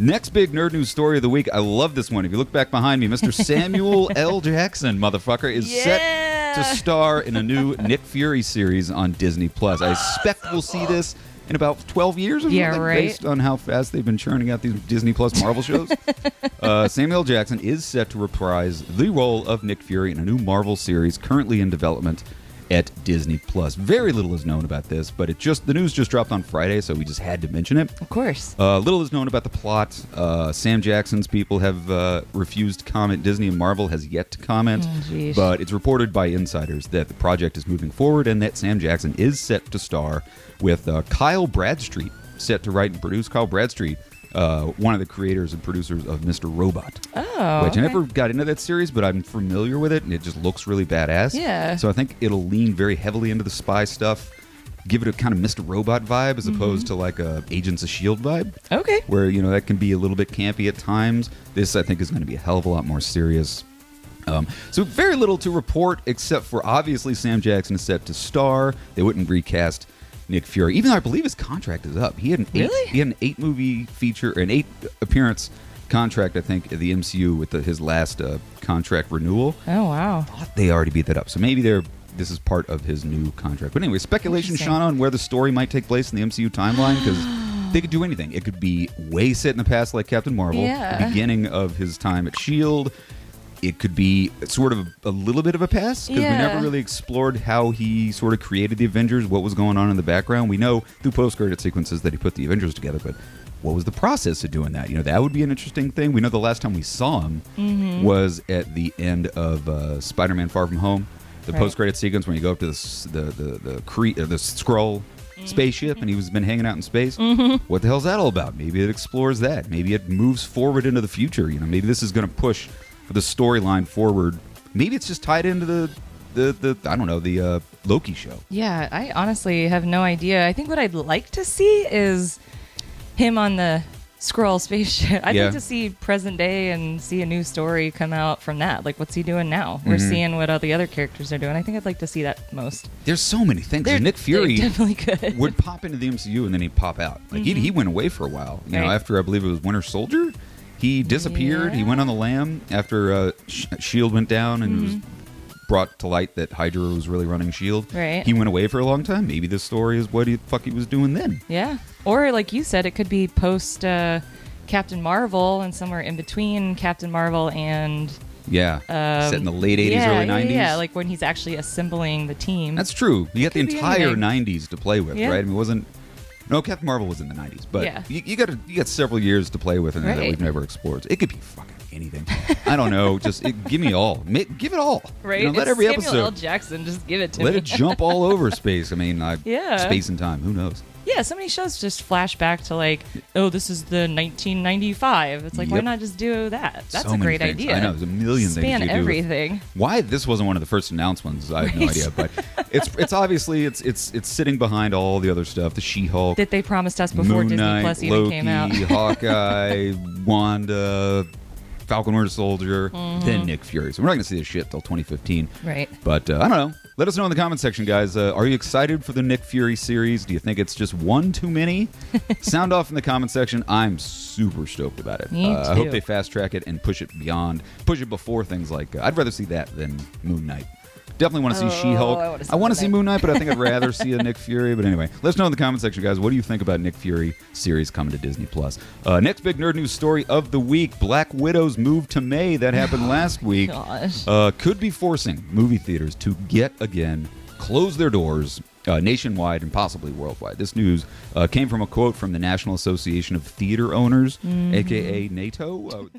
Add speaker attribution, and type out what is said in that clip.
Speaker 1: Next big nerd news story of the week. I love this one. If you look back behind me, Mr. Samuel L. Jackson, motherfucker, is set to star in a new Nick Fury series on Disney+. I expect we'll see this in about 12 years or something, based on how fast they've been churning out these Disney Plus Marvel shows. Samuel L. Jackson is set to reprise the role of Nick Fury in a new Marvel series currently in development at Disney Plus. Very little is known about this, but the news just dropped on Friday, so we just had to mention it.
Speaker 2: Of course.
Speaker 1: Little is known about the plot. Sam Jackson's people have refused to comment. Disney and Marvel has yet to comment. But it's reported by insiders that the project is moving forward and that Sam Jackson is set to star with Kyle Bradstreet, set to write and produce. Kyle Bradstreet, one of the creators and producers of Mr. Robot.
Speaker 2: Oh,
Speaker 1: which I never got into that series, but I'm familiar with it, and it just looks really badass.
Speaker 2: Yeah.
Speaker 1: So I think it'll lean very heavily into the spy stuff, give it a kind of Mr. Robot vibe as opposed to like a Agents of S.H.I.E.L.D. vibe.
Speaker 2: Okay.
Speaker 1: Where, that can be a little bit campy at times. This, I think, is going to be a hell of a lot more serious. So very little to report, except for obviously Sam Jackson is set to star. They wouldn't recast Nick Fury, even though I believe his contract is up. He had an eight movie feature, an 8 appearance contract, I think, at the MCU with his last contract renewal.
Speaker 2: Oh, wow.
Speaker 1: I thought they already beat that up. So maybe this is part of his new contract. But anyway, speculation, Shauna, on where the story might take place in the MCU timeline, because they could do anything. It could be way set in the past like Captain Marvel, the beginning of his time at S.H.I.E.L.D., it could be sort of a little bit of a pass, because we never really explored how he sort of created the Avengers, what was going on in the background. We know through post-credit sequences that he put the Avengers together, but what was the process of doing that? That would be an interesting thing. We know the last time we saw him was at the end of Spider-Man Far From Home, the post-credit sequence when you go up to the Skrull spaceship, and he's been hanging out in space. What the hell's that all about? Maybe it explores that. Maybe it moves forward into the future. Maybe this is going to push the storyline forward. Maybe it's just tied into the I don't know, the Loki show.
Speaker 2: Yeah, I honestly have no idea. I think what I'd like to see is him on the Skrull spaceship. I'd like to see present day and see a new story come out from that. Like, what's he doing now? We're seeing what all the other characters are doing. I think I'd like to see that most.
Speaker 1: There's so many things. Nick Fury
Speaker 2: definitely could.
Speaker 1: would pop into the MCU and then he'd pop out. Like he went away for a while. After I believe it was Winter Soldier. He disappeared. He went on the lam after S.H.I.E.L.D. went down and it was brought to light that Hydra was really running S.H.I.E.L.D.
Speaker 2: Right.
Speaker 1: He went away for a long time. Maybe this story is what the fuck he was doing then.
Speaker 2: Yeah. Or like you said, it could be post Captain Marvel and somewhere in between Captain Marvel and... set in the late 80s, early 90s. Yeah, like when he's actually assembling the team.
Speaker 1: That's true. You got the entire 90s to play with, right? I mean, it wasn't... No, Captain Marvel was in the 90s, but you got several years to play with in there that we've never explored. It could be fucking anything. I don't know. Just give me all. Give it all.
Speaker 2: Right.
Speaker 1: Let every
Speaker 2: Samuel
Speaker 1: episode.
Speaker 2: L. Jackson, just give it to me.
Speaker 1: Let it jump all over space. I mean, space and time. Who knows?
Speaker 2: Yeah, so many shows just flash back to like, oh, this is the 1995. It's like, why not just do that? That's
Speaker 1: so
Speaker 2: a great
Speaker 1: things.
Speaker 2: idea.
Speaker 1: I know, there's a million things you
Speaker 2: do. Span everything.
Speaker 1: Why this wasn't one of the first announcements, I have no idea. But it's obviously it's sitting behind all the other stuff, the She-Hulk
Speaker 2: that they promised us before
Speaker 1: Moon
Speaker 2: Disney
Speaker 1: Knight,
Speaker 2: Plus even
Speaker 1: Loki,
Speaker 2: came out.
Speaker 1: Hawkeye, Wanda, Falcon Winter Soldier, then Nick Fury. So we're not going to see this shit till 2015.
Speaker 2: Right.
Speaker 1: But I don't know. Let us know in the comment section, guys. Are you excited for the Nick Fury series? Do you think it's just one too many? Sound off in the comment section. I'm super stoked about it.
Speaker 2: Me too.
Speaker 1: I hope they fast track it and push it before things like... I'd rather see that than Moon Knight. Definitely want to see She-Hulk. I want to see Moon Knight, but I think I'd rather see a Nick Fury. But anyway, let us know in the comment section, guys. What do you think about Nick Fury series coming to Disney+. Next big nerd news story of the week. Black Widow's move to May. That happened last week.
Speaker 2: Gosh.
Speaker 1: Could be forcing movie theaters to close their doors nationwide and possibly worldwide. This news came from a quote from the National Association of Theater Owners, a.k.a. NATO.